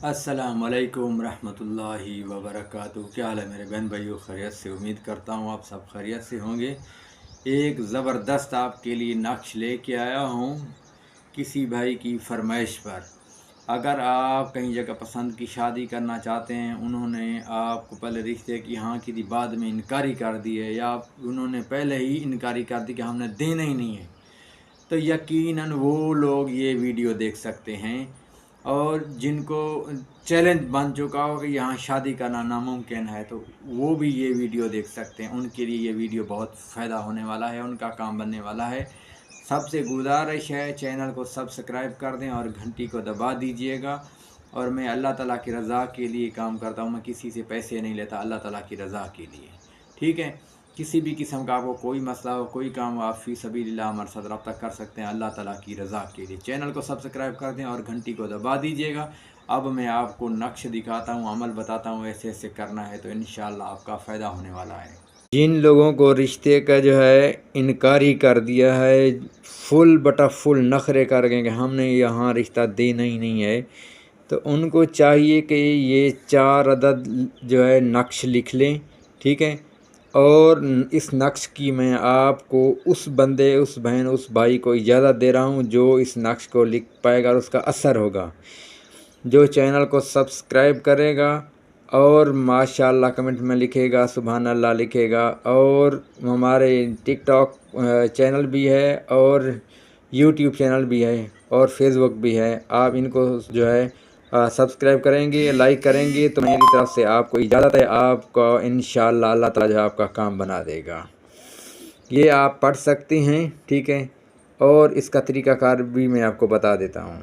अस्सलाम वालेकुम रहमतुल्लाहि व बरकातुहू। क्या हाल है मेरे बहन भाइयों, खैरियत से? उम्मीद करता हूँ आप सब खैरियत से होंगे। एक ज़बरदस्त आपके लिए नक्श लेके आया हूँ किसी भाई की फरमाइश पर। अगर आप कहीं जगह पसंद की शादी करना चाहते हैं, उन्होंने आपको पहले रिश्ते की हाँ की थी, बाद में इनकारी कर दी है, या उन्होंने पहले ही इनकारी कर दी कि हमने देना ही नहीं है, तो यकीनन वो लोग ये वीडियो देख सकते हैं। और जिनको चैलेंज बन चुका हो कि यहाँ शादी करना नामुमकिन है, तो वो भी ये वीडियो देख सकते हैं। उनके लिए ये वीडियो बहुत फ़ायदा होने वाला है, उनका काम बनने वाला है। सबसे गुजारिश है, चैनल को सब्सक्राइब कर दें और घंटी को दबा दीजिएगा। और मैं अल्लाह ताला की रज़ा के लिए काम करता हूँ, मैं किसी से पैसे नहीं लेता, अल्लाह ताला की रज़ा के लिए। ठीक है, किसी भी किस्म का आपको कोई मसला हो, कोई काम हो, आप फ़ी सबीलिल्लाह हमारे साथ रब्ता कर सकते हैं अल्लाह ताला की रज़ा के लिए। चैनल को सब्सक्राइब कर दें और घंटी को दबा दीजिएगा। अब मैं आपको नक्श दिखाता हूँ, अमल बताता हूँ, ऐसे ऐसे करना है, तो इंशाअल्लाह आपका फ़ायदा होने वाला है। जिन लोगों को रिश्ते का जो है इनकारी कर दिया है, फुल बटा फुल नखरे कर गए कि हमने यहाँ रिश्ता देना ही नहीं है, तो उनको चाहिए कि ये 4 अदद जो है नक्श लिख लें। ठीक है, और इस नक्श की मैं आपको उस बंदे, उस बहन, उस भाई को इजाज़त दे रहा हूँ जो इस नक्श को लिख पाएगा और उसका असर होगा, जो चैनल को सब्सक्राइब करेगा और माशाल्लाह कमेंट में लिखेगा, सुभान अल्लाह लिखेगा। और हमारे टिकटॉक चैनल भी है और यूट्यूब चैनल भी है और फेसबुक भी है। आप इनको जो है सब्सक्राइब करेंगे, लाइक करेंगे, तो मेरी तरफ से आपको इजाज़त है। आपको इंशाअल्लाह अल्लाह ताला जो है आपका काम बना देगा। ये आप पढ़ सकते हैं। ठीक है, और इसका तरीक़ाकार भी मैं आपको बता देता हूँ।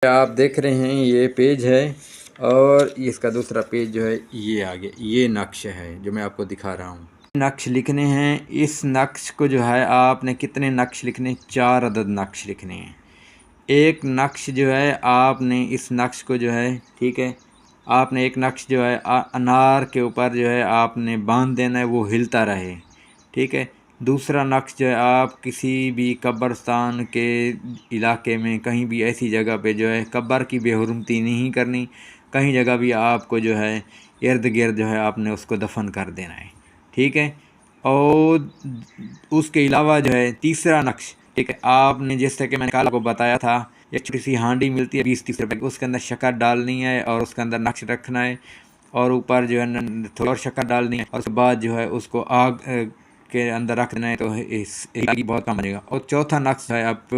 आप देख रहे हैं ये पेज है, और इसका दूसरा पेज जो है ये आगे ये नक्श है जो मैं आपको दिखा रहा हूँ। नक्श लिखने हैं। इस नक्श को जो है आपने कितने नक्श लिखने? 4 अदद नक्श लिखने हैं। एक नक्श जो है आपने इस नक्श को जो है, ठीक है, आपने एक नक्श जो है अनार के ऊपर जो है आपने बांध देना है, वो हिलता रहे। ठीक है, दूसरा नक्श जो है आप किसी भी कब्रस्तान के इलाके में कहीं भी ऐसी जगह पे जो है कब्र की बेहुरमती नहीं करनी, कहीं जगह भी आपको जो है इर्द गिर्द जो है आपने उसको दफन कर देना है। ठीक है, और उसके अलावा जो है तीसरा नक्श, ठीक है, आपने जैसे कि मैंने कल आपको बताया था, एक छोटी सी हांडी मिलती है 20-30 रुपए की, उसके अंदर शक्कर डालनी है और उसके अंदर नक्श रखना है, और ऊपर जो है थोड़ा और शक्कर डालनी है, और उसके बाद जो है उसको आग के अंदर रख देना है, तो इस की बहुत कम बनेगा। और चौथा नक्श है, आप